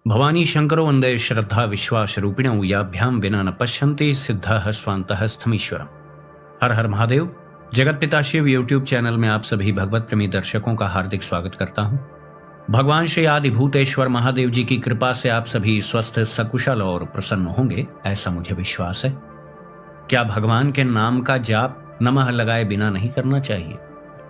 भवानी शंकरो वंदे श्रद्धा विश्वास रूपिणौ याभ्यां विना न पश्यन्ति सिद्धः स्वान्तः स्थमीश्वरम्। हर हर महादेव। जगत पिता शिव यूट्यूब चैनल में आप सभी भगवत प्रेमी दर्शकों का हार्दिक स्वागत करता हूं। भगवान श्री आदि भूतेश्वर महादेव जी की कृपा से आप सभी स्वस्थ सकुशल और प्रसन्न होंगे, ऐसा मुझे विश्वास है। क्या भगवान के नाम का जाप नमः लगाए बिना नहीं करना चाहिए?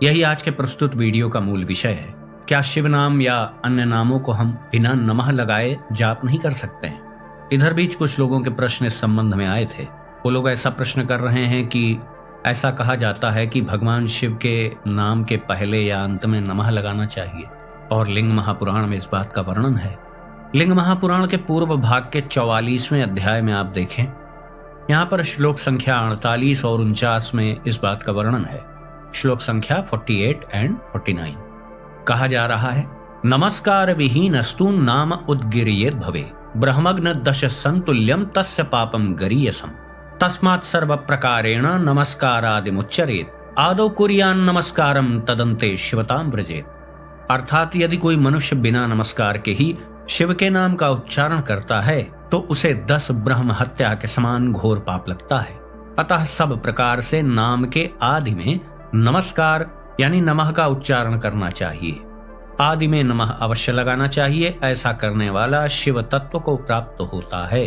यही आज के प्रस्तुत वीडियो का मूल विषय है। क्या शिव नाम या अन्य नामों को हम बिना नमः लगाए जाप नहीं कर सकते हैं? इधर बीच कुछ लोगों के प्रश्न इस संबंध में आए थे। वो लोग ऐसा प्रश्न कर रहे हैं कि ऐसा कहा जाता है कि भगवान शिव के नाम के पहले या अंत में नमः लगाना चाहिए, और लिंग महापुराण में इस बात का वर्णन है। लिंग महापुराण के पूर्व भाग के 44वें अध्याय में आप देखें, यहाँ पर श्लोक संख्या 48 और 49 में इस बात का वर्णन है। श्लोक संख्या 48 एंड 49 कहा जा रहा है, नमस्कार विहीनस्तु नाम उद्गिर्येत भवे ब्रह्मग्न दश संतुल्यम तस्य पापम गरीयसम तस्मात् सर्व प्रकारेण नमस्कारादिमुच्चरेत आदौ कुर्यान् नमस्कारम तदन्ते शिवतां व्रजेत। अर्थात यदि कोई मनुष्य बिना नमस्कार के ही शिव के नाम का उच्चारण करता है तो उसे 10 ब्रह्म हत्या के समान घोर पाप लगता है। अतः सब प्रकार से नाम के आदि में नमस्कार यानी नमः का उच्चारण करना चाहिए। आदि में नमः अवश्य लगाना चाहिए। ऐसा करने वाला शिव तत्व को प्राप्त होता है।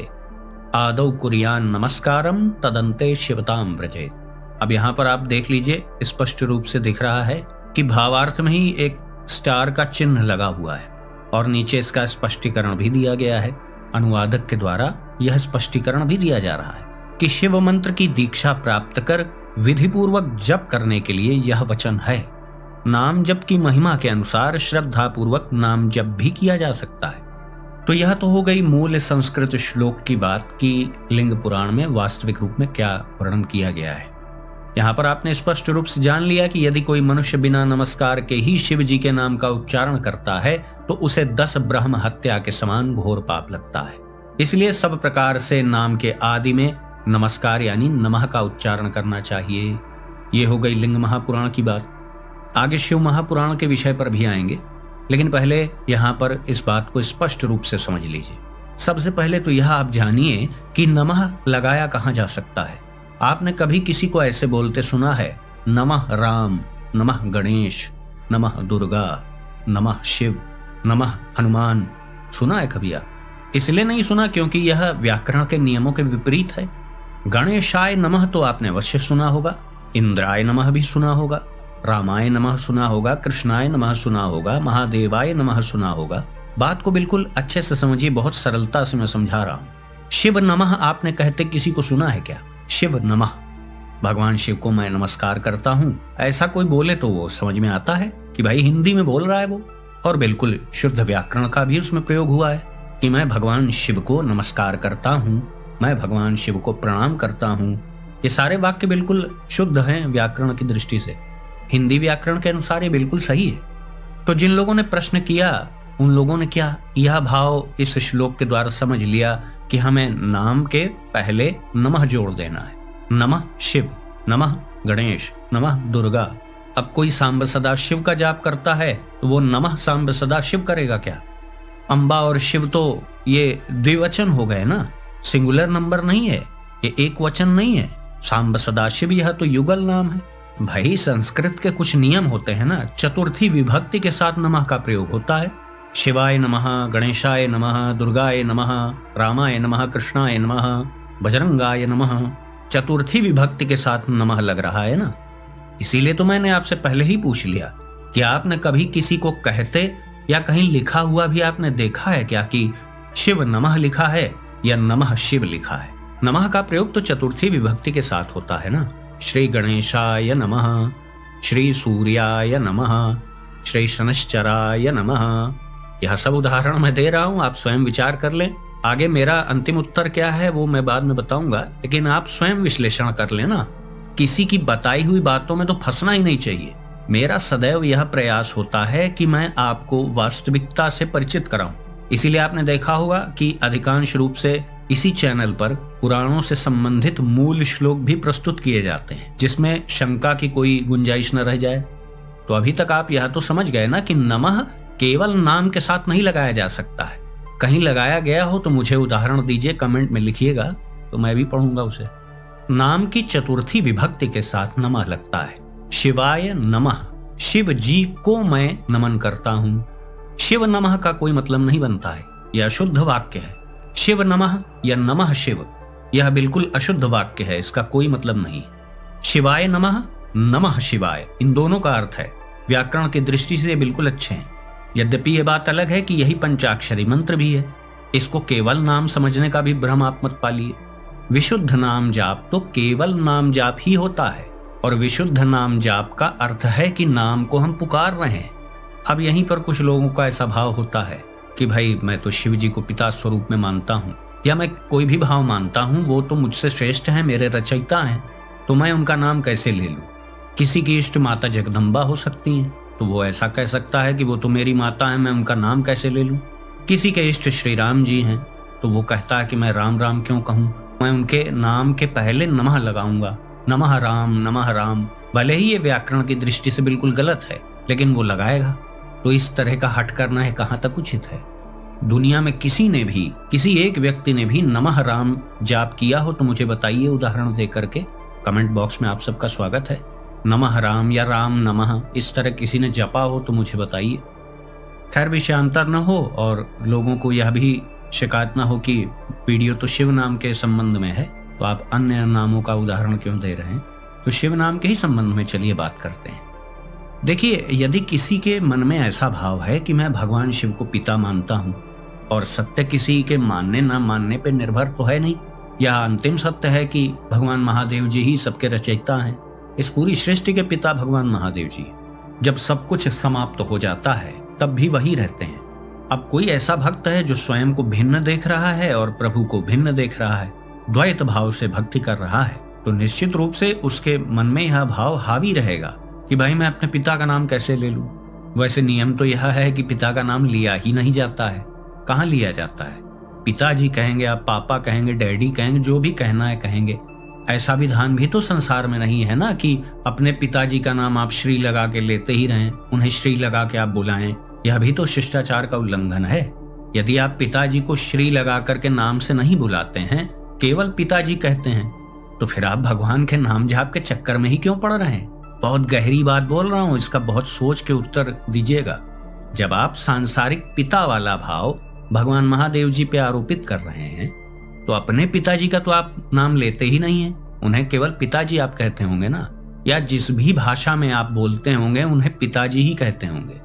आदौ कुर्यान् नमस्कारम तदन्ते शिवतां व्रजेत। अब यहाँ पर आप देख लीजिए, स्पष्ट रूप से दिख रहा है कि भावार्थ में ही एक स्टार का चिन्ह लगा हुआ है और नीचे इसका स्पष्टीकरण भी दिया गया है। अनुवादक के द्वारा यह स्पष्टीकरण भी दिया जा रहा है कि शिव मंत्र की दीक्षा प्राप्त कर विधि पूर्वक जप करने के लिए यह वचन है। नाम जप की महिमा के अनुसार श्रद्धा पूर्वक नाम जप भी किया जा सकता है। तो यह तो हो गई मूल संस्कृत श्लोक की बात कि लिंग पुराण में वास्तविक रूप में क्या वर्णन किया गया है। यहाँ पर आपने स्पष्ट रूप से जान लिया कि यदि कोई मनुष्य बिना नमस्कार के ही शिव जी के नाम का उच्चारण करता है तो उसे 10 ब्रह्म हत्या के समान घोर पाप लगता है। इसलिए सब प्रकार से नाम के आदि में नमस्कार यानी नमः का उच्चारण करना चाहिए। ये हो गई लिंग महापुराण की बात। आगे शिव महापुराण के विषय पर भी आएंगे, लेकिन पहले यहाँ पर इस बात को स्पष्ट रूप से समझ लीजिए। सबसे पहले तो यह आप जानिए कि नमः लगाया कहाँ जा सकता है। आपने कभी किसी को ऐसे बोलते सुना है, नमः राम, नमः गणेश, नमः दुर्गा, नमः शिव, नमः हनुमान? सुना है कभी आप? इसलिए नहीं सुना क्योंकि यह व्याकरण के नियमों के विपरीत है। गणेशाय नमः तो आपने अवश्य सुना होगा, इंद्राय नमः भी सुना होगा, रामाय नमः सुना होगा, कृष्णाय नमः सुना होगा, महादेवाय नमः सुना होगा। बात को बिल्कुल अच्छे से समझिए, बहुत सरलता से मैं समझा रहा हूँ। शिव नमः आपने कहते किसी को सुना है क्या? शिव नमः, भगवान शिव को मैं नमस्कार करता हूँ, ऐसा कोई बोले तो वो समझ में आता है कि भाई हिंदी में बोल रहा है वो, और बिल्कुल शुद्ध व्याकरण का भी उसमें प्रयोग हुआ है कि मैं भगवान शिव को नमस्कार करता हूँ, मैं भगवान शिव को प्रणाम करता हूँ। ये सारे वाक्य बिल्कुल शुद्ध हैं व्याकरण की दृष्टि से, हिंदी व्याकरण के अनुसार ये बिल्कुल सही है। तो जिन लोगों ने प्रश्न किया उन लोगों ने क्या यह भाव इस श्लोक के द्वारा समझ लिया कि हमें नाम के पहले नमः जोड़ देना है। नमः शिव, नमः गणेश, नमः दुर्गा। अब कोई सांब सदा शिव का जाप करता है तो वो नमः सांब सदा शिव करेगा क्या? अंबा और शिव तो ये द्विवचन हो गए ना, सिंगुलर नंबर नहीं है, ये एक वचन नहीं है। सांब सदाशिव यह तो युगल नाम है। भाई संस्कृत के कुछ नियम होते हैं ना, चतुर्थी विभक्ति के साथ नमः का प्रयोग होता है। शिवाय नमः, गणेशाय नमः, दुर्गाय नमः, रामाय नमः, कृष्णाय नमः, बजरंगाय नमः। चतुर्थी विभक्ति के साथ नमः लग रहा है ना। इसीलिए तो मैंने आपसे पहले ही पूछ लिया कि आपने कभी किसी को कहते या कहीं लिखा हुआ भी आपने देखा है क्या कि शिव नमः लिखा है या नमः शिव लिखा है? नमः का प्रयोग तो चतुर्थी विभक्ति के साथ होता है ना। श्री गणेशाय नमः, श्री सूर्याय नमः, श्री शनश्चराय नमः। यह सब उदाहरण मैं दे रहा हूं, आप स्वयं विचार कर लें। आगे मेरा अंतिम उत्तर क्या है वो मैं बाद में बताऊंगा, लेकिन आप स्वयं विश्लेषण कर लें ना। किसी की बताई हुई बातों में तो फंसना ही नहीं चाहिए। मेरा सदैव यह प्रयास होता है कि मैं आपको वास्तविकता से परिचित कराऊं। इसीलिए आपने देखा होगा कि अधिकांश रूप से इसी चैनल पर पुराणों से संबंधित मूल श्लोक भी प्रस्तुत किए जाते हैं, जिसमें शंका की कोई गुंजाइश न रह जाए। तो अभी तक आप यह तो समझ गए ना कि नमः केवल नाम के साथ नहीं लगाया जा सकता है। कहीं लगाया गया हो तो मुझे उदाहरण दीजिए, कमेंट में लिखिएगा तो मैं भी पढ़ूंगा उसे। नाम की चतुर्थी विभक्ति के साथ नमः लगता है। शिवाय नमः, शिव जी को मैं नमन करता हूं। शिव नमः का कोई मतलब नहीं बनता है, यह अशुद्ध वाक्य है। शिव नमः या नमः शिव, यह बिल्कुल अशुद्ध वाक्य है, इसका कोई मतलब नहीं। शिवाय नमः, नमः शिवाय, इन दोनों का अर्थ है व्याकरण की दृष्टि से बिल्कुल अच्छे हैं। यद्यपि यह बात अलग है कि यही पंचाक्षरी मंत्र भी है। इसको केवल नाम समझने का भी भ्रम आप मत पालिए। विशुद्ध नाम जाप तो केवल नाम जाप ही होता है, और विशुद्ध नाम जाप का अर्थ है कि नाम को हम पुकार रहे हैं। अब यहीं पर कुछ लोगों का ऐसा भाव होता है कि भाई मैं तो शिव जी को पिता स्वरूप में मानता हूँ, या मैं कोई भी भाव मानता हूँ, वो तो मुझसे श्रेष्ठ हैं, मेरे रचयिता हैं, तो मैं उनका नाम कैसे ले लूं। किसी की इष्ट माता जगदम्बा हो सकती हैं, तो वो ऐसा कह सकता है कि वो तो मेरी माता है, मैं उनका नाम कैसे ले लूं। किसी के इष्ट श्री राम जी हैं, तो वो कहता है कि मैं राम राम क्यों कहूं, मैं उनके नाम के पहले नमः लगाऊंगा, नमः राम नमः राम। भले ही ये व्याकरण की दृष्टि से बिल्कुल गलत है, लेकिन वो लगाएगा। तो इस तरह का हट करना है कहाँ तक उचित है। दुनिया में किसी ने भी, किसी एक व्यक्ति ने भी नमः राम जाप किया हो तो मुझे बताइए उदाहरण दे करके। कमेंट बॉक्स में आप सबका स्वागत है। नमः राम या राम नमः इस तरह किसी ने जपा हो तो मुझे बताइए। खैर, विषयांतर न हो और लोगों को यह भी शिकायत न हो कि वीडियो तो शिव नाम के संबंध में है, तो आप अन्य नामों का उदाहरण क्यों दे रहे हैं। तो शिव नाम के ही संबंध में चलिए बात करते हैं। देखिए, यदि किसी के मन में ऐसा भाव है कि मैं भगवान शिव को पिता मानता हूं, और सत्य किसी के मानने ना मानने पर निर्भर तो है नहीं, यह अंतिम सत्य है कि भगवान महादेव जी ही सबके रचयिता हैं। इस पूरी सृष्टि के पिता भगवान महादेव जी। जब सब कुछ समाप्त हो जाता है तब भी वही रहते हैं। अब कोई ऐसा भक्त है जो स्वयं को भिन्न देख रहा है और प्रभु को भिन्न देख रहा है, द्वैत भाव से भक्ति कर रहा है, तो निश्चित रूप से उसके मन में यह भाव हावी रहेगा कि भाई मैं अपने पिता का नाम कैसे ले लूं। वैसे नियम तो यह है कि पिता का नाम लिया ही नहीं जाता है। कहाँ लिया जाता है? पिताजी कहेंगे, आप पापा कहेंगे, डैडी कहेंगे, जो भी कहना है कहेंगे। ऐसा विधान भी तो संसार में नहीं है ना कि अपने पिताजी का नाम आप श्री लगा के लेते ही रहें, उन्हें श्री लगा के आप बुलाएं। यह भी तो शिष्टाचार का उल्लंघन है। यदि आप पिताजी को श्री लगा करके नाम से नहीं बुलाते हैं, केवल पिताजी कहते हैं, तो फिर आप भगवान के नाम जाप के चक्कर में ही क्यों पड़ रहे हैं? बहुत गहरी बात बोल रहा हूं, इसका बहुत सोच के उत्तर दीजिएगा। जब आप सांसारिक पिता वाला भाव भगवान महादेव जी पे आरोपित कर रहे हैं, तो अपने पिताजी का तो आप नाम लेते ही नहीं है, उन्हें केवल पिताजी आप कहते होंगे ना, या जिस भी भाषा में आप बोलते होंगे उन्हें पिताजी ही कहते होंगे।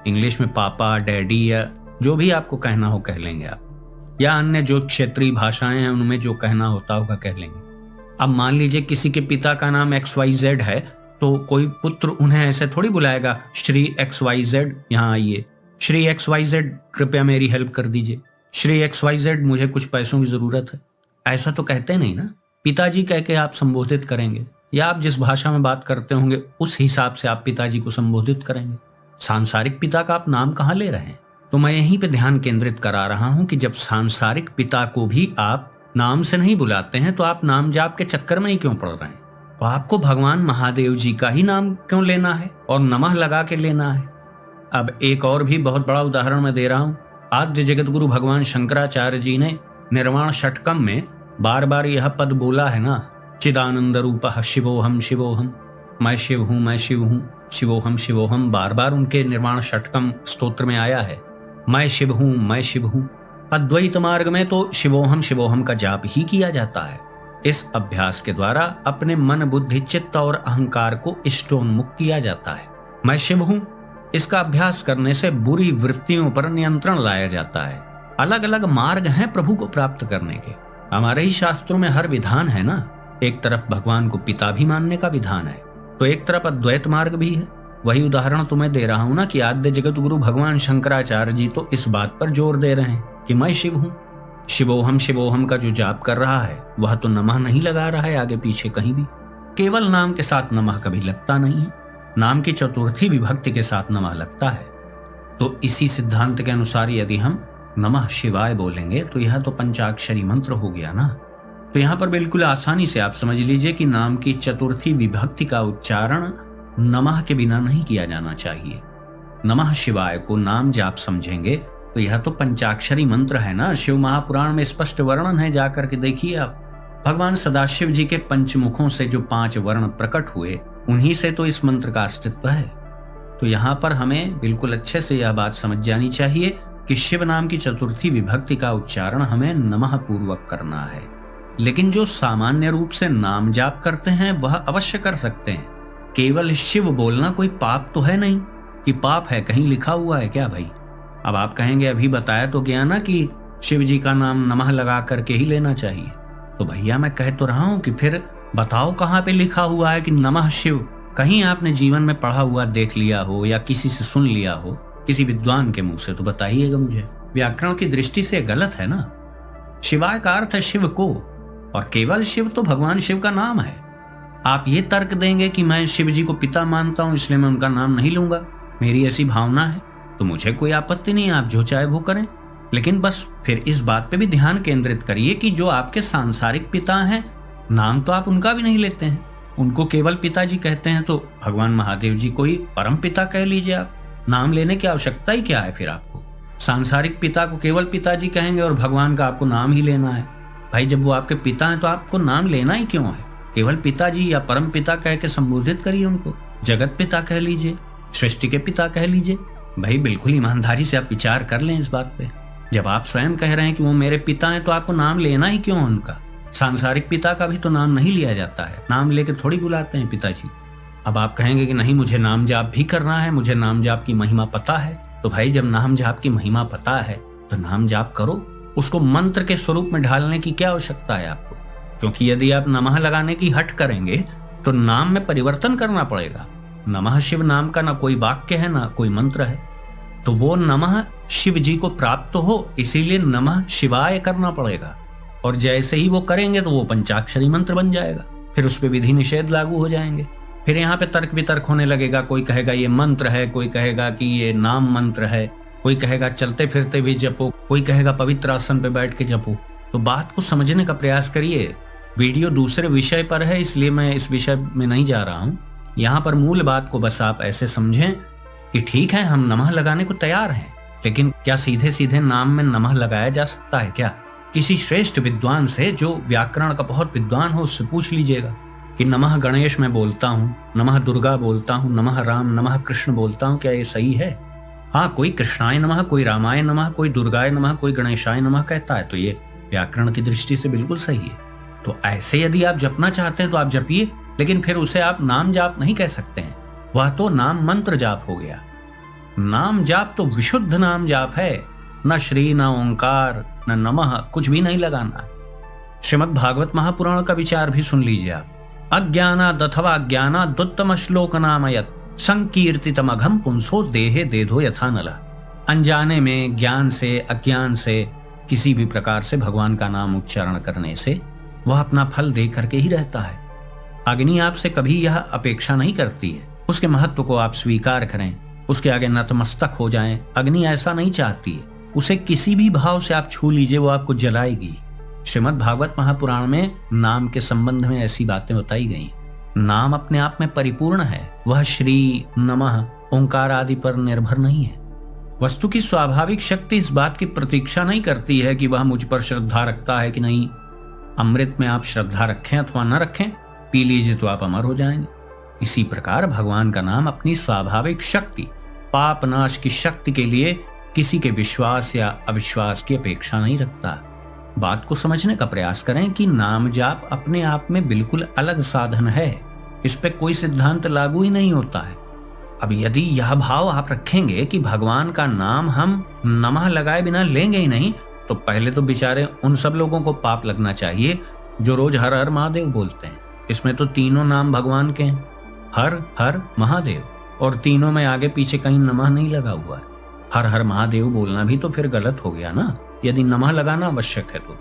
इंग्लिश में पापा, डैडी या जो भी आपको कहना हो कह लेंगे आप, या अन्य जो क्षेत्रीय भाषाएं हैं उनमें जो कहना होता होगा कह लेंगे। अब मान लीजिए किसी के पिता का नाम XYZ है, तो कोई पुत्र उन्हें ऐसे थोड़ी बुलाएगा, श्री XYZ यहाँ आइए, श्री XYZ कृपया मेरी हेल्प कर दीजिए, श्री XYZ मुझे कुछ पैसों की जरूरत है। ऐसा तो कहते नहीं ना। पिताजी कह के आप संबोधित करेंगे, या आप जिस भाषा में बात करते होंगे उस हिसाब से आप पिताजी को संबोधित करेंगे। सांसारिक पिता का आप नाम कहाँ ले रहे हैं? तो मैं यहीं पे ध्यान केंद्रित करा रहा हूं कि जब सांसारिक पिता को भी आप नाम से नहीं बुलाते हैं, तो आप नाम जाप के चक्कर में ही क्यों पड़ रहे हैं? तो आपको भगवान महादेव जी का ही नाम क्यों लेना है और नमः लगा के लेना है? अब एक और भी बहुत बड़ा उदाहरण मैं दे रहा हूं। आद्य जगत गुरु भगवान शंकराचार्य जी ने निर्वाण षटकम में बार बार यह पद बोला है ना, चिदानंद रूपः शिवोहम शिवोहम, मैं शिव हूं, मैं शिव हूं, शिवोहम शिवोहम, बार बार उनके निर्वाण षटकम स्तोत्र में आया है, मैं शिव हूं, मैं शिव हूं। अद्वैत मार्ग में तो शिवोहम शिवोहम का जाप ही किया जाता है। इस अभ्यास के द्वारा अपने मन, बुद्धि, चित्त और अहंकार को इष्टोन्मुख किया जाता है। मैं शिव हूं, इसका अभ्यास करने से बुरी वृत्तियों पर नियंत्रण लाया जाता है। अलग अलग मार्ग हैं प्रभु को प्राप्त करने के। हमारे ही शास्त्रों में हर विधान है ना। एक तरफ भगवान को पिता भी मानने का विधान है, तो एक तरफ अद्वैत मार्ग भी है। वही उदाहरण तो मैं दे रहा हूं ना कि आद्य जगत गुरु भगवान शंकराचार्य जी तो इस बात पर जोर दे रहे हैं कि मैं शिव हूं। शिवोहम शिवोहम का जो जाप कर रहा है वह तो नमः नहीं लगा रहा है आगे पीछे कहीं भी। केवल नाम के साथ नमः कभी लगता नहीं है। नाम की चतुर्थी विभक्ति के साथ नमः लगता है। तो इसी सिद्धांत के अनुसार यदि हम नमः शिवाय बोलेंगे तो यह तो पंचाक्षरी मंत्र हो गया ना। तो यहाँ पर बिल्कुल आसानी से आप समझ लीजिए कि नाम की चतुर्थी विभक्ति का उच्चारण नमः के बिना नहीं किया जाना चाहिए। नमः शिवाय को नाम जाप समझेंगे तो यह तो पंचाक्षरी मंत्र है ना, शिव महापुराण में स्पष्ट वर्णन है, जाकर के देखिए आप। भगवान सदाशिव जी के पंचमुखों से जो 5 वर्ण प्रकट हुए, उन्हीं से तो इस मंत्र का अस्तित्व है। तो यहाँ पर हमें बिल्कुल अच्छे से यह बात समझ जानी चाहिए कि शिव नाम की चतुर्थी विभक्ति का उच्चारण हमें नमः पूर्वक करना है। लेकिन जो सामान्य रूप से नाम जाप करते हैं वह अवश्य कर सकते हैं। केवल शिव बोलना कोई पाप तो है नहीं कि पाप है, कहीं लिखा हुआ है क्या भाई? अब आप कहेंगे अभी बताया तो गया ना कि शिव जी का नाम नमः लगा करके ही लेना चाहिए। तो भैया मैं कह तो रहा हूं कि फिर बताओ कहाँ पे लिखा हुआ है कि नमः शिव? कहीं आपने जीवन में पढ़ा हुआ देख लिया हो या किसी से सुन लिया हो, किसी विद्वान के मुंह से, तो बताइएगा मुझे। व्याकरण की दृष्टि से गलत है ना। शिवाय का अर्थ है शिव को, और केवल शिव तो भगवान शिव का नाम है। आप ये तर्क देंगे कि मैं शिव जी को पिता मानता हूं इसलिए मैं उनका नाम नहीं लूंगा, मेरी ऐसी भावना है, तो मुझे कोई आपत्ति नहीं है, आप जो चाहे वो करें। लेकिन बस फिर इस बात पे भी ध्यान केंद्रित करिए कि जो आपके सांसारिक पिता हैं, नाम तो आप उनका भी नहीं लेते हैं, उनको केवल पिताजी कहते हैं। तो भगवान महादेव जी को ही परम पिता कह लीजिए आप। नाम लेने की आवश्यकता ही क्या है फिर आपको? सांसारिक पिता को केवल पिताजी कहेंगे और भगवान का आपको नाम ही लेना है। भाई जब वो आपके पिता हैं तो आपको नाम लेना ही क्यों है? केवल पिताजी या परम पिता कह के संबोधित करिए उनको। जगत पिता कह लीजिए, सृष्टि के पिता कह लीजिए। भाई बिल्कुल ईमानदारी से आप विचार कर लें इस बात पे। जब आप स्वयं कह रहे हैं कि वो मेरे पिता हैं तो आपको नाम लेना ही क्यों उनका? सांसारिक पिता का भी तो नाम नहीं लिया जाता है, नाम लेके थोड़ी बुलाते हैं पिताजी। अब आप कहेंगे कि नहीं मुझे नाम जाप भी करना है, मुझे नाम जाप की महिमा पता है। तो भाई जब नाम जाप की महिमा पता है तो नाम जाप करो, उसको मंत्र के स्वरूप में ढालने की क्या आवश्यकता है आपको? क्योंकि यदि आप नमः लगाने की हट करेंगे तो नाम में परिवर्तन करना पड़ेगा। नमः शिव नाम का ना कोई वाक्य है ना कोई मंत्र है, तो वो नमः शिव जी को प्राप्त हो इसीलिए नमः शिवाय करना पड़ेगा। और जैसे ही वो करेंगे तो वो पंचाक्षरी मंत्र बन जाएगा, फिर उस पर विधि निषेध लागू हो जाएंगे। फिर यहाँ पे तर्क वितर्क होने लगेगा, कोई कहेगा ये मंत्र है, कोई कहेगा कि ये नाम मंत्र है, कोई कहेगा चलते फिरते भी जपो, कोई कहेगा पवित्र आसन पे बैठ के जपो। तो बात को समझने का प्रयास करिए। वीडियो दूसरे विषय पर है इसलिए मैं इस विषय में नहीं जा रहा हूँ। यहाँ पर मूल बात को बस आप ऐसे समझें कि ठीक है हम नमः लगाने को तैयार हैं, लेकिन क्या सीधे सीधे नाम में नमः लगाया जा सकता है क्या? किसी श्रेष्ठ विद्वान से जो व्याकरण का बहुत विद्वान हो उससे पूछ लीजिएगा कि नमः गणेश मैं बोलता हूँ, नमः दुर्गा बोलता हूँ, नमः राम नमः कृष्ण बोलता हूँ, क्या ये सही है? हाँ, कोई कृष्णाय नमः, कोई रामाय नमः, कोई दुर्गाय नमः, कोई गणेशाय नमः कहता है, तो ये व्याकरण की दृष्टि से बिल्कुल सही है। तो ऐसे यदि आप जपना चाहते हैं तो आप जपिए, लेकिन फिर उसे आप नाम जाप नहीं कह सकते हैं, वह तो नाम मंत्र जाप हो गया। नाम जाप तो विशुद्ध नाम जाप है, न श्री न ओंकार न नमः, कुछ भी नहीं लगाना। श्रीमद् भागवत महापुराण का विचार भी सुन लीजिए आप। अज्ञानाद् अथवा ज्ञानाद् उत्तम श्लोक नामयत् संकीर्तितमघम पुंसो देहे देधो यथा नला। अनजाने में, ज्ञान से, अज्ञान से, किसी भी प्रकार से भगवान का नाम उच्चारण करने से वह अपना फल दे करके ही रहता है। अग्नि आपसे कभी यह अपेक्षा नहीं करती है उसके महत्व को आप स्वीकार करें, उसके आगे नतमस्तक हो जाएं। अग्नि ऐसा नहीं चाहती है, उसे किसी भी भाव से आप छू लीजिए वो आपको जलाएगी। श्रीमद् भागवत महापुराण में नाम के संबंध में ऐसी बातें बताई गई। नाम अपने आप में परिपूर्ण है, वह श्री, नमः, ओंकार आदि पर निर्भर नहीं है। वस्तु की स्वाभाविक शक्ति इस बात की प्रतीक्षा नहीं करती है कि वह मुझ पर श्रद्धा रखता है कि नहीं। अमृत में आप श्रद्धा रखें अथवा न रखें, पी लीजिए तो आप अमर हो जाएंगे। इसी प्रकार भगवान का नाम अपनी स्वाभाविक शक्ति, पाप नाश की शक्ति के लिए किसी के विश्वास या अविश्वास की अपेक्षा नहीं रखता। बात को समझने का प्रयास करें कि नाम जाप अपने आप में बिल्कुल अलग साधन है, इस पे कोई सिद्धांत लागू ही नहीं होता है। अब यदि यह भाव आप रखेंगे कि भगवान का नाम हम नमः लगाए बिना लेंगे ही नहीं, तो पहले तो बेचारे उन सब लोगों को पाप लगना चाहिए जो रोज हर हर महादेव बोलते हैं। इसमें तो तीनों नाम भगवान के हैं, हर हर महादेव, और तीनों में आगे पीछे कहीं नमः नहीं लगा हुआ है। हर हर महादेव बोलना भी तो फिर गलत हो गया ना, यदि नमः लगाना आवश्यक है तो।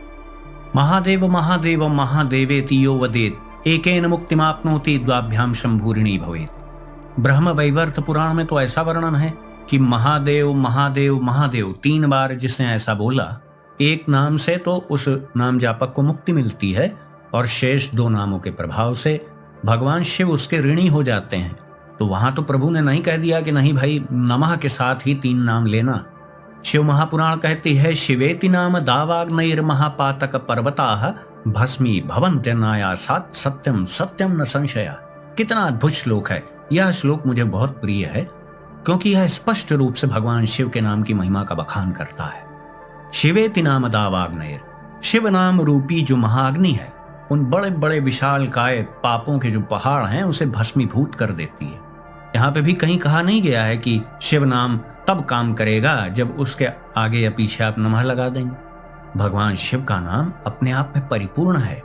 महादेव महादेव महादेवेति यो वदेत एकेन मुक्तिमाप्नोति द्वाभ्याम शंभूरिणी भवेत्। ब्रह्म वैवर्त पुराण में तो ऐसा वर्णन है कि महादेव महादेव महादेव 3 बार जिसने ऐसा बोला, एक नाम से तो उस नाम जापक को मुक्ति मिलती है और शेष 2 नामों के प्रभाव से भगवान शिव उसके ऋणी हो जाते हैं। तो वहां तो प्रभु ने नहीं कह दिया कि नहीं भाई नमः के साथ ही 3 नाम लेना, शिव महापुराण कहती है, शिवेति नाम दावाग्नैर महापातक पर्वताः भस्मी भवन्त्यनायासात् सत्यम सत्यम न संशया। कितना अद्भुत श्लोक है। यह श्लोक मुझे बहुत प्रिय है क्योंकि यह स्पष्ट रूप से भगवान शिव के नाम की महिमा का बखान करता है। शिवेति नाम दावाग्नैर, शिव नाम रूपी जो महाअग्नि है उन बड़े बड़े विशाल काय पापों के जो पहाड़ हैं उसे भस्मीभूत कर देती है। यहाँ पे भी कहीं कहा नहीं गया है कि शिव नाम तब काम करेगा जब उसके आगे या पीछे आप नमः लगा देंगे। भगवान शिव का नाम अपने आप में परिपूर्ण है।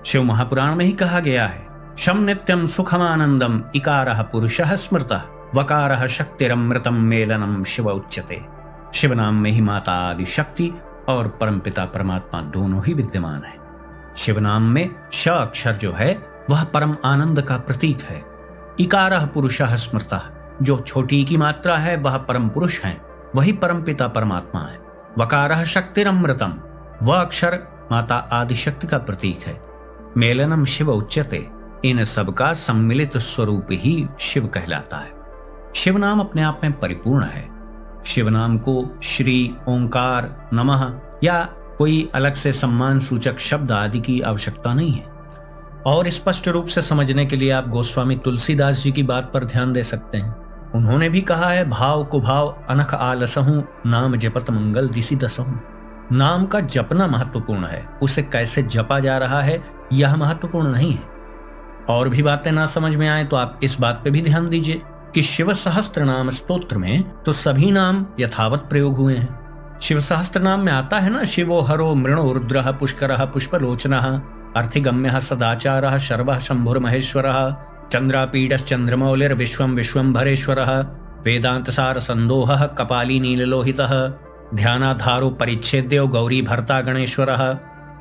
शिव महापुराण में ही कहा गया है, शम नित्यम सुखमानंदम इकारः पुरुषः स्मृतः वकारः शक्तिरमृतम मेलनम शिव उच्यते। शिव नाम में ही माता आदि शक्ति और परमपिता परमात्मा दोनों ही विद्यमान है। शिव नाम में श अक्षर जो है वह परम आनंद का प्रतीक है। इकारः पुरुषः स्मृतः, जो छोटी की मात्रा है वह परम पुरुष है, वही परम पिता परमात्मा है। वकारः शक्तिरमृतम, वह अक्षर माता आदि शक्ति का प्रतीक है। मेलनम शिव उच्यते, इन सब का सम्मिलित स्वरूप ही शिव कहलाता है। शिव नाम अपने आप में परिपूर्ण है। शिव नाम को श्री, ओंकार, नमः या कोई अलग से सम्मान सूचक शब्द आदि की आवश्यकता नहीं है। और स्पष्ट रूप से समझने के लिए आप गोस्वामी तुलसीदास जी की बात पर ध्यान दे सकते हैं। उन्होंने भी कहा है, भाव कुभाव अनख आलसहूं नाम जपत मंगल दिसी दसहूं। नाम का जपना महत्वपूर्ण है, उसे कैसे जपा जा रहा है यह महत्वपूर्ण नहीं है। और भी बातें ना समझ में आए तो आप इस बात पे भी ध्यान दीजिए कि शिव सहस्त्र नाम स्तोत्र में तो सभी नाम यथावत प्रयोग हुए हैं। शिव सहस्त्र नाम में आता है ना, शिवो हरो मृणो रुद्रः पुष्करः पुष्पलोचनः अर्थिगम्यः सदाचारः शर्वः शंभुर्महेश्वरः चंद्रापीडश्चंद्रमौलिर् विश्वं विश्वंभरेश्वरः वेदांत सार संदोहः कपाली नीललोहितः ध्यानाधारो परिच्छेद्यो गौरी भर्ता गणेश्वरः।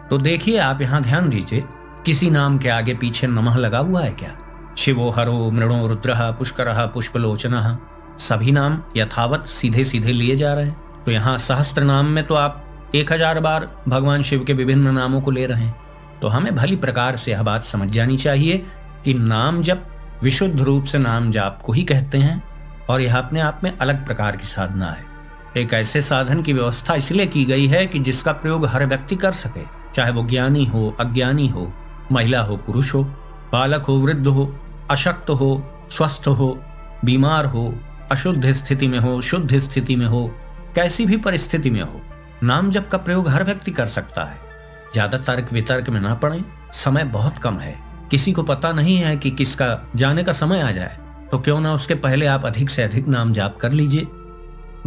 तो देखिए, आप यहाँ ध्यान दीजिए, किसी नाम के आगे पीछे नमः लगा हुआ है क्या? शिवो हरो मृणो रुद्रः पुष्करः पुष्पलोचनः, सभी नाम यथावत सीधे सीधे लिए जा रहे हैं। तो यहाँ सहस्त्र नाम में तो आप 1000 बार भगवान शिव के विभिन्न नामों को ले रहे हैं। तो हमें भली प्रकार से यह बात समझ जानी चाहिए कि नाम जप विशुद्ध रूप से नाम जाप को ही कहते हैं और यह अपने आप में अलग प्रकार की साधना है। एक ऐसे साधन की व्यवस्था इसलिए की गई है कि जिसका प्रयोग हर व्यक्ति कर सके, चाहे वो ज्ञानी हो, अज्ञानी हो, महिला हो, पुरुष हो, बालक हो, वृद्ध हो, अशक्त हो, स्वस्थ हो, बीमार हो, अशुद्ध स्थिति में हो, शुद्ध स्थिति में हो, कैसी भी परिस्थिति में हो, नाम जप का प्रयोग हर व्यक्ति कर सकता है। ज्यादा तर्क वितर्क में ना पड़े, समय बहुत कम है, किसी को पता नहीं है कि किसका जाने का समय आ जाए, तो क्यों ना उसके पहले आप अधिक से अधिक नाम जाप कर लीजिए।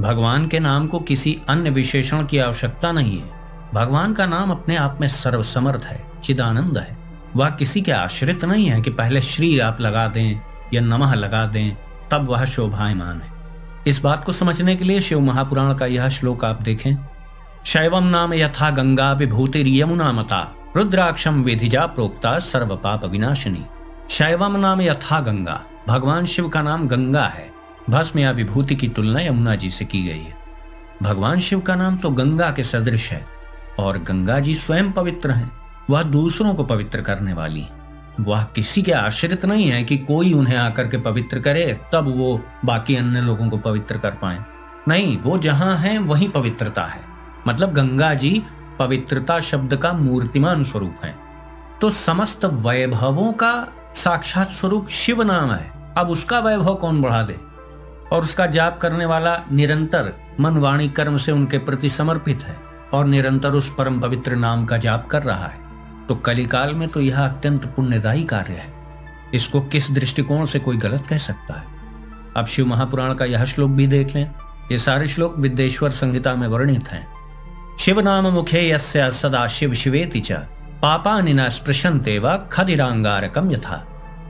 भगवान के नाम को किसी अन्य विशेषण की आवश्यकता नहीं है। भगवान का नाम अपने आप में सर्वसमर्थ है, चिदानंद है। वह किसी के आश्रित नहीं है कि पहले श्री आप लगा दें या नमः लगा दें तब वह शोभायमान है। इस बात को समझने के लिए शिव महापुराण का यह श्लोक आप देखें, शैवम नाम यथा गंगा विभूति यमुना मता रुद्राक्षम विधिजा प्रोक्ता सर्व पाप विनाशिनी। शैवम नाम यथा गंगा, भगवान शिव का नाम गंगा है। भस्म या विभूति की तुलना यमुना जी से की गई है। भगवान शिव का नाम तो गंगा के सदृश है और गंगा जी स्वयं पवित्र हैं। वह दूसरों को पवित्र करने वाली, वह किसी के आश्रित नहीं है कि कोई उन्हें आकर के पवित्र करे तब वो बाकी अन्य लोगों को पवित्र कर पाए। नहीं, वो जहां है वहीं पवित्रता है। मतलब गंगा जी पवित्रता शब्द का मूर्तिमान स्वरूप है। तो समस्त वैभवों का साक्षात स्वरूप शिव नाम है। अब उसका वैभव कौन बढ़ा दे? और उसका जाप करने वाला निरंतर मन वाणी कर्म से उनके प्रति समर्पित है और निरंतर उस परम पवित्र नाम का जाप कर रहा है। तो कलिकाल में तो यह अत्यंत पुण्यदायी कार्य है। इसको किस दृष्टिकोण से कोई गलत कह सकता है? अब शिव महापुराण का यह श्लोक भी देख लें। ये सारे श्लोक विद्येश्वर संहिता में वर्णित हैं। शिव नाम मुखे यस्य सदा शिव शिवेति च पापानि न स्पृशन्ते व खदिरांगारकम यथा।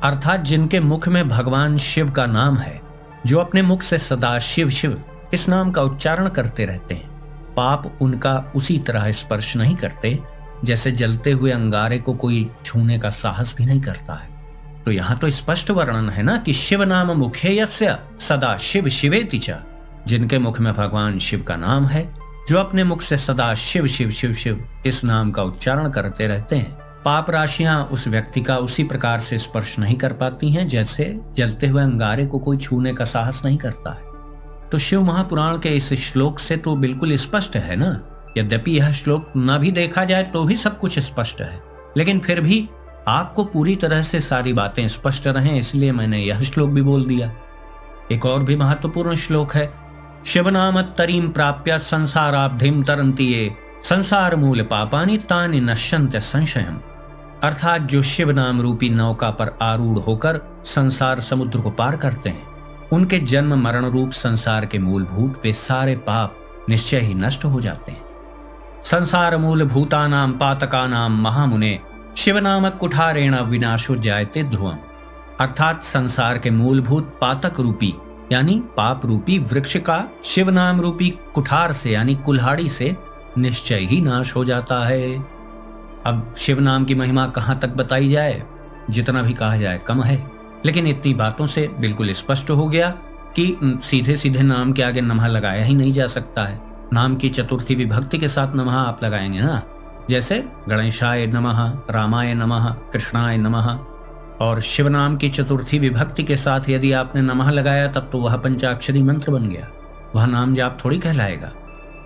अर्थात जिनके मुख में भगवान शिव का नाम है, जो अपने मुख से सदा शिव शिव इस नाम का उच्चारण करते रहते हैं, पाप उनका उसी तरह स्पर्श नहीं करते जैसे जलते हुए अंगारे को कोई छूने का साहस भी नहीं करता है। तो यहाँ तो स्पष्ट वर्णन है ना कि शिव नाम मुखे यस्य सदा शिव शिवेति च, जिनके मुख में भगवान शिव का नाम है, जो अपने मुख से सदा शिव शिव शिव शिव इस नाम का उच्चारण करते रहते हैं, पाप राशियां उस व्यक्ति का उसी प्रकार से स्पर्श नहीं कर पाती हैं जैसे जलते हुए अंगारे को कोई छूने का साहस नहीं करता है। तो शिव महापुराण के इस श्लोक से तो बिल्कुल स्पष्ट है ना। यद्यपि यह श्लोक न भी देखा जाए तो भी सब कुछ स्पष्ट है, लेकिन फिर भी आपको पूरी तरह से सारी बातें स्पष्ट रहें इसलिए मैंने यह श्लोक भी बोल दिया। एक और भी महत्वपूर्ण श्लोक है, शिव नाम तरीम प्राप्य संसाराब्धिम तरंती ये संसार मूल पापानि तानि नश्यन्त्य संशयम। अर्थात जो शिव नाम रूपी नौका पर आरूढ़ होकर संसार समुद्र को पार करते हैं, उनके जन्म मरण रूप संसार के मूलभूत वे सारे पाप निश्चय ही नष्ट हो जाते हैं। संसार मूल भूतानाम पातकानाम महामुने शिव नामक कुठारेण विनाशो जायते ध्रुवम। अर्थात संसार के मूलभूत पातक रूपी यानी पाप रूपी वृक्ष का शिव नाम रूपी कुठार से यानी कुल्हाड़ी से निश्चय ही नाश हो जाता है। अब शिव नाम की महिमा कहाँ तक बताई जाए, जितना भी कहा जाए कम है, लेकिन इतनी बातों से बिल्कुल स्पष्ट हो गया कि सीधे सीधे नाम के आगे नमः लगाया ही नहीं जा सकता है। नाम की चतुर्थी विभक्ति के साथ नमः आप लगाएंगे ना, जैसे गणेशाय नमः, रामाय नमः, कृष्णाय नमः। और शिव नाम की चतुर्थी विभक्ति के साथ यदि आपने नमः लगाया तब तो वह पंचाक्षरी मंत्र बन गया, वह नाम जाप थोड़ी कहलाएगा।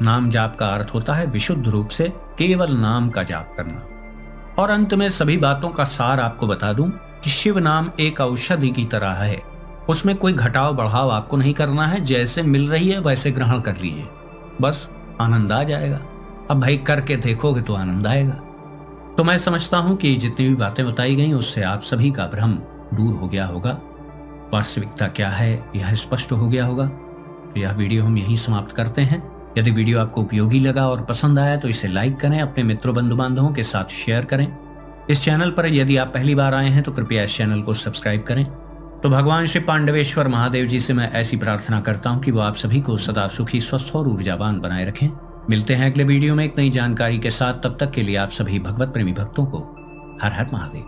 नाम जाप का अर्थ होता है विशुद्ध रूप से केवल नाम का जाप करना। और अंत में सभी बातों का सार आपको बता दूं कि शिव नाम एक औषधि की तरह है, उसमें कोई घटाव बढ़ाव आपको नहीं करना है, जैसे मिल रही है वैसे ग्रहण कर लीजिए, बस आनंद आ जाएगा। अब भाई करके देखोगे तो आनंद आएगा। तो मैं समझता हूं कि जितनी भी बातें बताई गई उससे आप सभी का भ्रम दूर हो गया होगा, वास्तविकता क्या है यह स्पष्ट हो गया होगा। तो यह वीडियो हम यहीं समाप्त करते हैं। यदि वीडियो आपको उपयोगी लगा और पसंद आया तो इसे लाइक करें, अपने मित्रों बंधु बांधवों के साथ शेयर करें। इस चैनल पर यदि आप पहली बार आए हैं तो कृपया इस चैनल को सब्सक्राइब करें। तो भगवान श्री पांडवेश्वर महादेव जी से मैं ऐसी प्रार्थना करता हूं कि वो आप सभी को सदा सुखी, स्वस्थ और ऊर्जावान बनाए रखें। मिलते हैं अगले वीडियो में एक नई जानकारी के साथ, तब तक के लिए आप सभी भगवत प्रेमी भक्तों को हर हर महादेव।